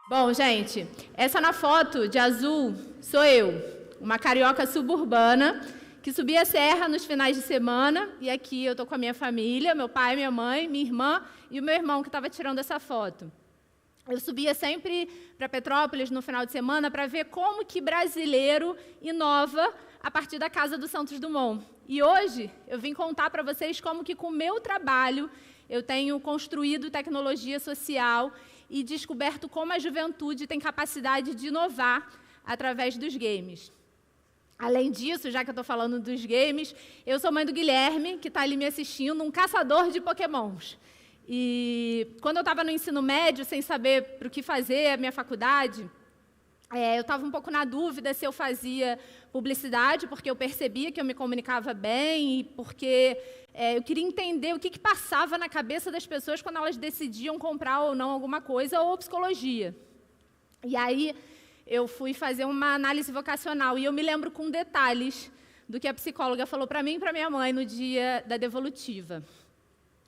Bom, gente, essa na foto de azul sou eu, uma carioca suburbana que subia a serra nos finais de semana, e aqui eu estou com a minha família, meu pai, minha mãe, minha irmã e o meu irmão que estava tirando essa foto. Eu subia sempre para Petrópolis no final de semana para ver como que brasileiro inova a partir da casa do Santos Dumont. E hoje eu vim contar para vocês como que com o meu trabalho eu tenho construído tecnologia social e descoberto como a juventude tem capacidade de inovar através dos games. Além disso, já que eu estou falando dos games, eu sou mãe do Guilherme, que está ali me assistindo, um caçador de pokémons. E quando eu estava no ensino médio, sem saber para o que fazer, a minha faculdade, eu estava um pouco na dúvida se eu fazia publicidade, porque eu percebia que eu me comunicava bem e porque eu queria entender o que passava na cabeça das pessoas quando elas decidiam comprar ou não alguma coisa, ou psicologia. E aí eu fui fazer uma análise vocacional e eu me lembro com detalhes do que a psicóloga falou para mim e para minha mãe no dia da devolutiva.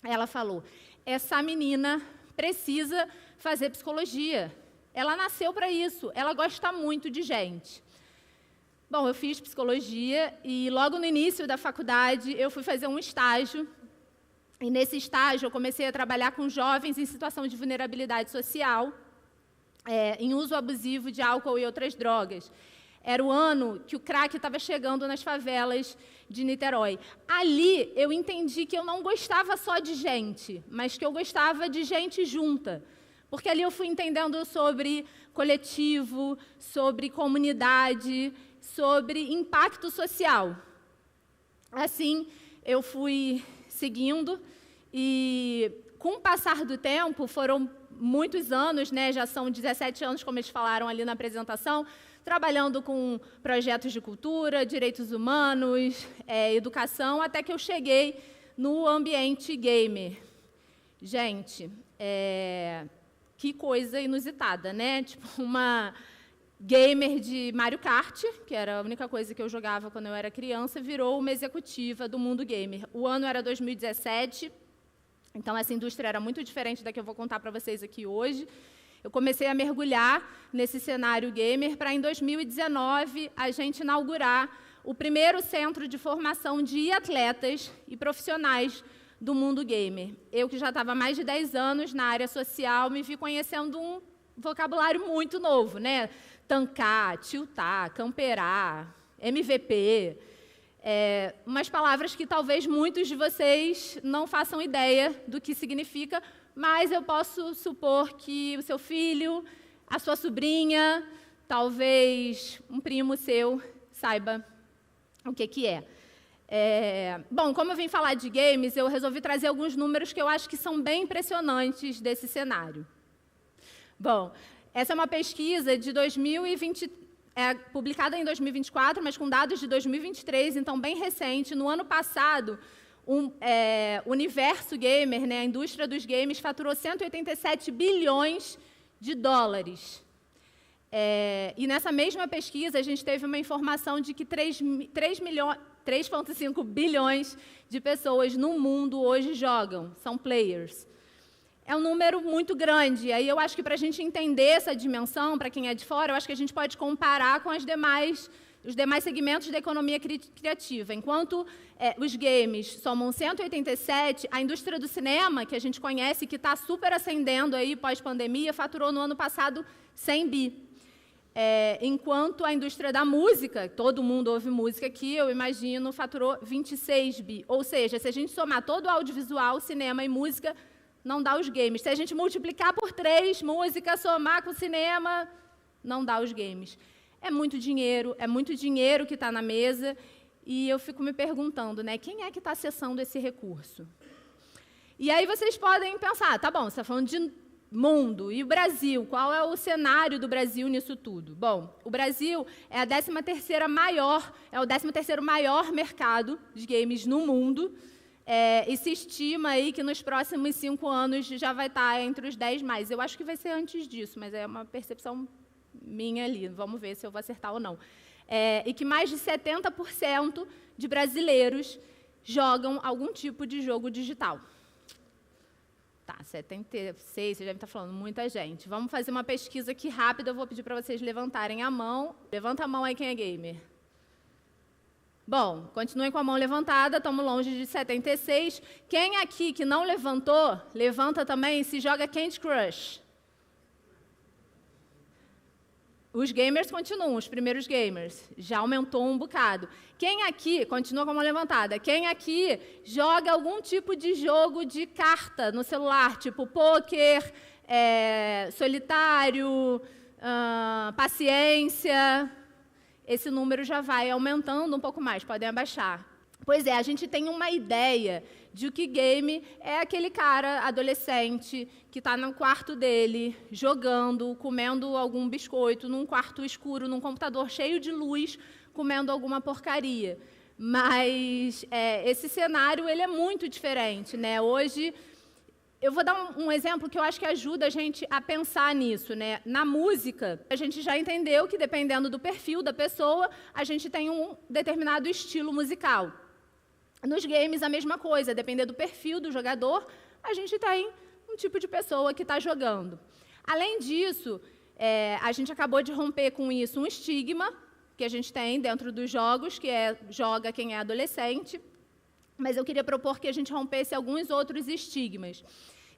Ela falou: essa menina precisa fazer psicologia. Ela nasceu para isso, ela gosta muito de gente. Bom, eu fiz psicologia e logo no início da faculdade eu fui fazer um estágio. E nesse estágio eu comecei a trabalhar com jovens em situação de vulnerabilidade social, em uso abusivo de álcool e outras drogas. Era o ano que o crack estava chegando nas favelas de Niterói. Ali eu entendi que eu não gostava só de gente, mas que eu gostava de gente junta. Porque ali eu fui entendendo sobre coletivo, sobre comunidade, sobre impacto social. Assim, eu fui seguindo e, com o passar do tempo, foram muitos anos, né, já são 17 anos, como eles falaram ali na apresentação, trabalhando com projetos de cultura, direitos humanos, educação, até que eu cheguei no ambiente gamer. Gente, que coisa inusitada, né? Tipo, uma gamer de Mario Kart, que era a única coisa que eu jogava quando eu era criança, virou uma executiva do mundo gamer. O ano era 2017, então essa indústria era muito diferente da que eu vou contar para vocês aqui hoje. Eu comecei a mergulhar nesse cenário gamer para, em 2019, a gente inaugurar o primeiro centro de formação de atletas e profissionais do mundo gamer. Eu, que já estava há mais de 10 anos na área social, me vi conhecendo um vocabulário muito novo, né? Tancar, tiltar, camperar, MVP, umas palavras que talvez muitos de vocês não façam ideia do que significa, mas eu posso supor que o seu filho, a sua sobrinha, talvez um primo seu saiba o que é. Bom, como eu vim falar de games, eu resolvi trazer alguns números que eu acho que são bem impressionantes desse cenário. Bom, essa é uma pesquisa de 2020, publicada em 2024, mas com dados de 2023, então bem recente. No ano passado, o universo gamer, né, a indústria dos games, faturou 187 bilhões de dólares. E nessa mesma pesquisa, a gente teve uma informação de que 3,5 bilhões de pessoas no mundo hoje jogam, são players. É um número muito grande. Aí eu acho que para a gente entender essa dimensão, para quem é de fora, eu acho que a gente pode comparar com os demais segmentos da economia criativa. Enquanto os games somam 187, a indústria do cinema, que a gente conhece, que está super ascendendo aí pós-pandemia, faturou no ano passado 100 bi. Enquanto a indústria da música, todo mundo ouve música aqui, eu imagino, faturou 26 bi. Ou seja, se a gente somar todo o audiovisual, cinema e música, não dá os games. Se a gente multiplicar por 3, música, somar com cinema, não dá os games. É muito dinheiro que está na mesa, e eu fico me perguntando, né, quem é que está acessando esse recurso? E aí vocês podem pensar, tá bom, você está falando de mundo, e o Brasil? Qual é o cenário do Brasil nisso tudo? Bom, o Brasil é o 13º maior mercado de games no mundo, e se estima aí que nos próximos 5 anos já vai estar entre os 10 mais. Eu acho que vai ser antes disso, mas é uma percepção minha ali, vamos ver se eu vou acertar ou não. E que mais de 70% de brasileiros jogam algum tipo de jogo digital. Tá, 76, vocês devem estar falando, muita gente. Vamos fazer uma pesquisa aqui rápida, eu vou pedir para vocês levantarem a mão. Levanta a mão aí quem é gamer. Bom, continuem com a mão levantada, estamos longe de 76. Quem aqui que não levantou, levanta também e se joga Candy Crush. Os gamers continuam, os primeiros gamers. Já aumentou um bocado. Quem aqui, continua com a mão levantada, quem aqui joga algum tipo de jogo de carta no celular, tipo pôquer, solitário, paciência? Esse número já vai aumentando um pouco mais, podem abaixar. Pois é, a gente tem uma ideia de que game é aquele cara adolescente que está no quarto dele, jogando, comendo algum biscoito, num quarto escuro, num computador cheio de luz, comendo alguma porcaria. Mas esse cenário ele é muito diferente, né? Hoje, eu vou dar um exemplo que eu acho que ajuda a gente a pensar nisso, né? Na música, a gente já entendeu que, dependendo do perfil da pessoa, a gente tem um determinado estilo musical. Nos games, a mesma coisa, dependendo do perfil do jogador, a gente tem um tipo de pessoa que está jogando. Além disso, a gente acabou de romper com isso um estigma que a gente tem dentro dos jogos, que joga quem é adolescente, mas eu queria propor que a gente rompesse alguns outros estigmas.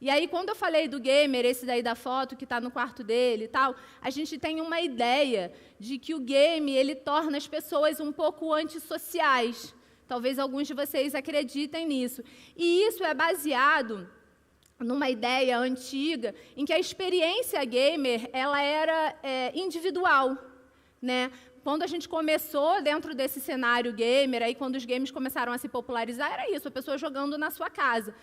E aí, quando eu falei do gamer, esse daí da foto, que está no quarto dele e tal, a gente tem uma ideia de que o game ele torna as pessoas um pouco antissociais. Talvez alguns de vocês acreditem nisso. E isso é baseado numa ideia antiga em que a experiência gamer ela era individual, né? Quando a gente começou dentro desse cenário gamer, aí quando os games começaram a se popularizar, era isso, a pessoa jogando na sua casa.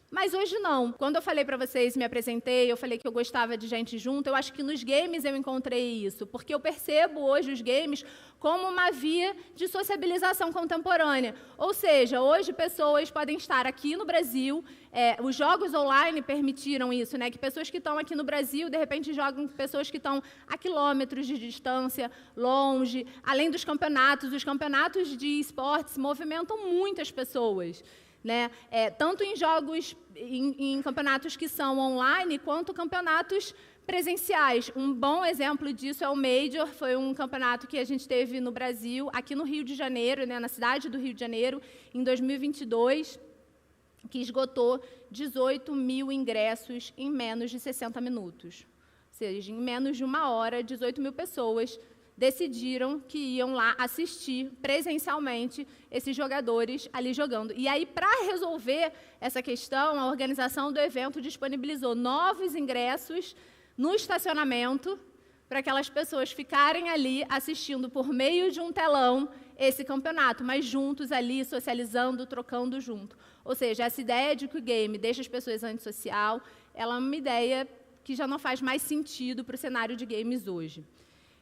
Mas hoje não. Quando eu falei para vocês, me apresentei, eu falei que eu gostava de gente junto, eu acho que nos games eu encontrei isso, porque eu percebo hoje os games como uma via de sociabilização contemporânea. Ou seja, hoje pessoas podem estar aqui no Brasil, os jogos online permitiram isso, né? Que pessoas que estão aqui no Brasil, de repente, jogam com pessoas que estão a quilômetros de distância, longe. Além dos campeonatos, os campeonatos de esportes movimentam muitas pessoas. Né? Tanto em jogos, em campeonatos que são online, quanto campeonatos presenciais. Um bom exemplo disso é o Major, foi um campeonato que a gente teve no Brasil, aqui no Rio de Janeiro, né, na cidade do Rio de Janeiro, em 2022, que esgotou 18 mil ingressos em menos de 60 minutos. Ou seja, em menos de uma hora, 18 mil pessoas decidiram que iam lá assistir presencialmente esses jogadores ali jogando. E aí, para resolver essa questão, a organização do evento disponibilizou novos ingressos no estacionamento para aquelas pessoas ficarem ali assistindo por meio de um telão esse campeonato, mas juntos ali, socializando, trocando junto. Ou seja, essa ideia de que o game deixa as pessoas antissocial, ela é uma ideia que já não faz mais sentido para o cenário de games hoje.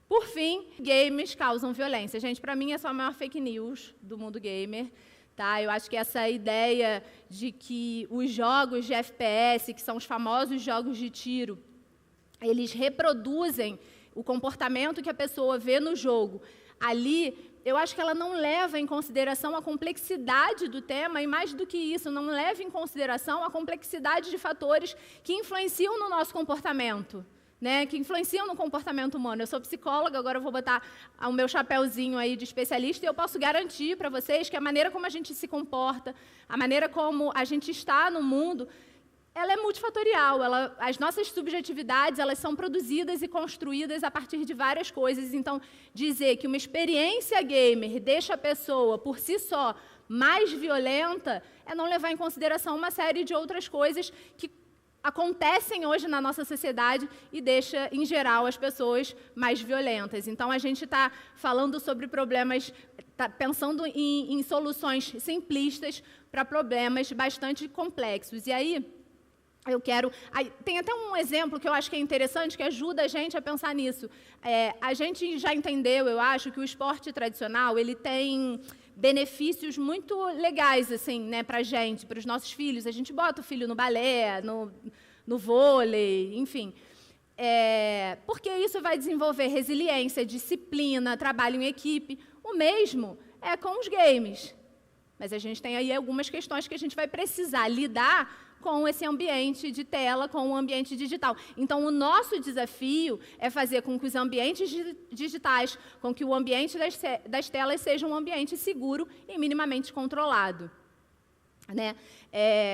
Por fim, games causam violência. Gente, para mim, essa é a maior fake news do mundo gamer. Tá? Eu acho que essa ideia de que os jogos de FPS, que são os famosos jogos de tiro, eles reproduzem o comportamento que a pessoa vê no jogo. Ali, eu acho que ela não leva em consideração a complexidade do tema e, mais do que isso, não leva em consideração a complexidade de fatores que influenciam no nosso comportamento. Né, que influenciam no comportamento humano. Eu sou psicóloga, agora eu vou botar o meu chapéuzinho aí de especialista e eu posso garantir para vocês que a maneira como a gente se comporta, a maneira como a gente está no mundo, ela é multifatorial. As nossas subjetividades, elas são produzidas e construídas a partir de várias coisas. Então, dizer que uma experiência gamer deixa a pessoa, por si só, mais violenta, é não levar em consideração uma série de outras coisas que acontecem hoje na nossa sociedade e deixa, em geral, as pessoas mais violentas. Então, a gente está falando sobre problemas, está pensando em soluções simplistas para problemas bastante complexos. E aí, eu quero... tem até um exemplo que eu acho que é interessante, que ajuda a gente a pensar nisso. A gente já entendeu, eu acho, que o esporte tradicional ele tem benefícios muito legais assim, né, para a gente, para os nossos filhos. A gente bota o filho no balé, no vôlei, enfim. Porque isso vai desenvolver resiliência, disciplina, trabalho em equipe. O mesmo é com os games. Mas a gente tem aí algumas questões que a gente vai precisar lidar com esse ambiente de tela, com o ambiente digital. Então, o nosso desafio é fazer com que os ambientes digitais, com que o ambiente das telas seja um ambiente seguro e minimamente controlado. Né?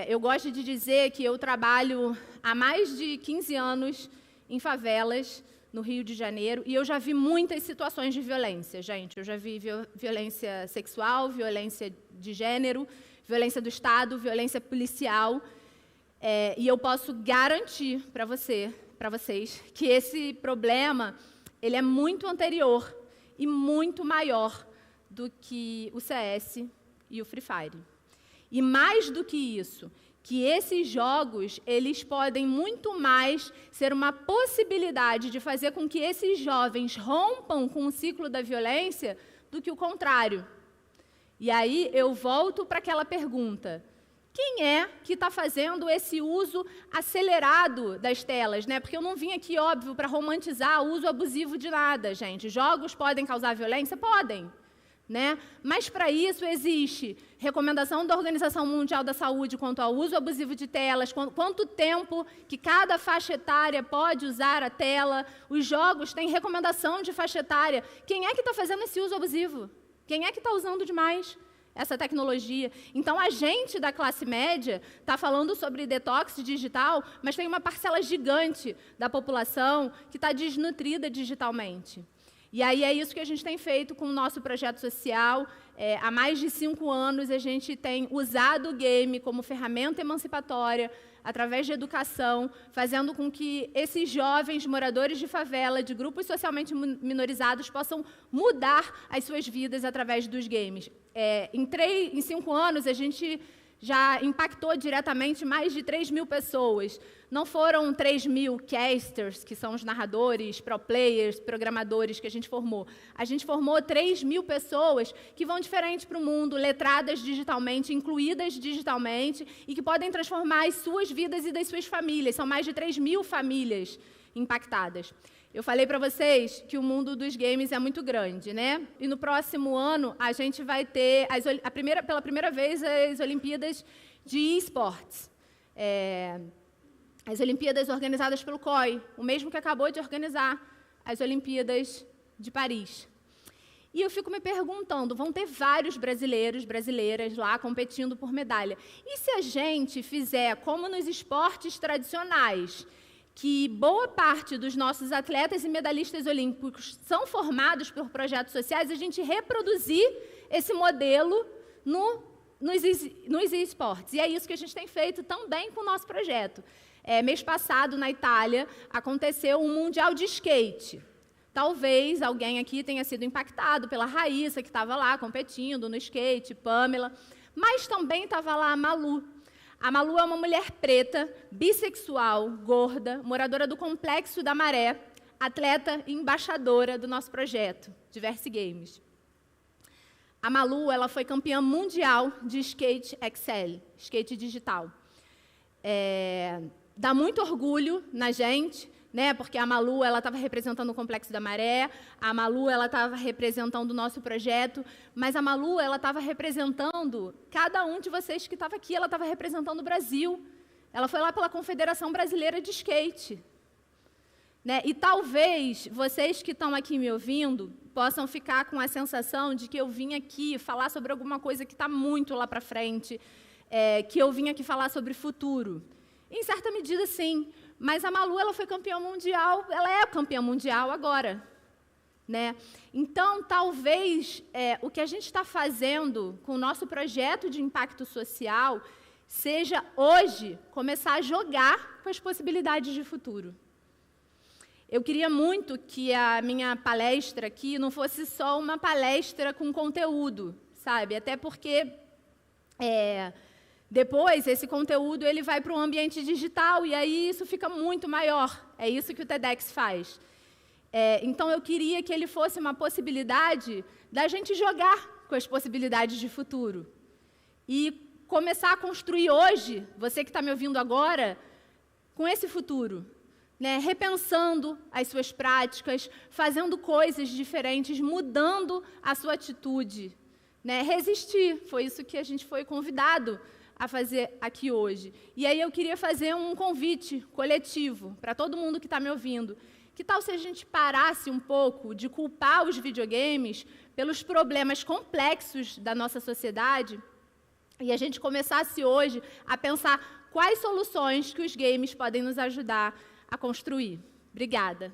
Eu gosto de dizer que eu trabalho há mais de 15 anos em favelas, no Rio de Janeiro, e eu já vi muitas situações de violência, gente. Eu já vi violência sexual, violência de gênero, violência do Estado, violência policial, e eu posso garantir para vocês, que esse problema ele é muito anterior e muito maior do que o CS e o Free Fire. E mais do que isso, que esses jogos, eles podem muito mais ser uma possibilidade de fazer com que esses jovens rompam com o ciclo da violência do que o contrário. E aí eu volto para aquela pergunta: quem é que está fazendo esse uso acelerado das telas? Né? Porque eu não vim aqui, óbvio, para romantizar o uso abusivo de nada, gente. Jogos podem causar violência? Podem. Né? Mas, para isso, existe recomendação da Organização Mundial da Saúde quanto ao uso abusivo de telas, quanto tempo que cada faixa etária pode usar a tela. Os jogos têm recomendação de faixa etária. Quem é que está fazendo esse uso abusivo? Quem é que está usando demais essa tecnologia? Então, a gente da classe média está falando sobre detox digital, mas tem uma parcela gigante da população que está desnutrida digitalmente. E aí é isso que a gente tem feito com o nosso projeto social. Há mais de 5 anos, a gente tem usado o game como ferramenta emancipatória, através de educação, fazendo com que esses jovens moradores de favela, de grupos socialmente minorizados, possam mudar as suas vidas através dos games. Em 5 anos, a gente já impactou diretamente mais de 3.000 pessoas. Não foram 3.000 casters, que são os narradores, pro players, programadores que a gente formou. A gente formou 3.000 pessoas que vão diferente para o mundo, letradas digitalmente, incluídas digitalmente, e que podem transformar as suas vidas e das suas famílias. São mais de 3.000 famílias impactadas. Eu falei para vocês que o mundo dos games é muito grande, né? E no próximo ano a gente vai ter pela primeira vez as Olimpíadas de eSports. As Olimpíadas organizadas pelo COI, o mesmo que acabou de organizar as Olimpíadas de Paris. E eu fico me perguntando, vão ter vários brasileiros, brasileiras lá competindo por medalha. E se a gente fizer como nos esportes tradicionais, que boa parte dos nossos atletas e medalhistas olímpicos são formados por projetos sociais, a gente reproduzir esse modelo nos esportes. E é isso que a gente tem feito também com o nosso projeto. Mês passado, na Itália, aconteceu um mundial de skate. Talvez alguém aqui tenha sido impactado pela Raíssa, que estava lá competindo no skate, Pamela, mas também estava lá a Malu. A Malu é uma mulher preta, bissexual, gorda, moradora do Complexo da Maré, atleta e embaixadora do nosso projeto, Diverse Games. A Malu, ela foi campeã mundial de skate XL, skate digital. Dá muito orgulho na gente, né? Porque a Malu, ela estava representando o Complexo da Maré, a Malu, ela estava representando o nosso projeto, mas a Malu, ela estava representando cada um de vocês que estava aqui, ela estava representando o Brasil. Ela foi lá pela Confederação Brasileira de Skate. Né? E talvez vocês que estão aqui me ouvindo possam ficar com a sensação de que eu vim aqui falar sobre alguma coisa que está muito lá para frente, que eu vim aqui falar sobre futuro. Em certa medida, sim. Mas a Malu, ela foi campeã mundial, ela é campeã mundial agora. Né? Então, talvez o que a gente está fazendo com o nosso projeto de impacto social seja, hoje, começar a jogar com as possibilidades de futuro. Eu queria muito que a minha palestra aqui não fosse só uma palestra com conteúdo, sabe? Até porque depois esse conteúdo ele vai para o ambiente digital e aí isso fica muito maior. É isso que o TEDx faz. Então eu queria que ele fosse uma possibilidade da gente jogar com as possibilidades de futuro e começar a construir hoje, você que está me ouvindo agora, com esse futuro. Né, repensando as suas práticas, fazendo coisas diferentes, mudando a sua atitude. Né, resistir, foi isso que a gente foi convidado a fazer aqui hoje. E aí eu queria fazer um convite coletivo para todo mundo que está me ouvindo. Que tal se a gente parasse um pouco de culpar os videogames pelos problemas complexos da nossa sociedade e a gente começasse hoje a pensar quais soluções que os games podem nos ajudar a construir? Obrigada.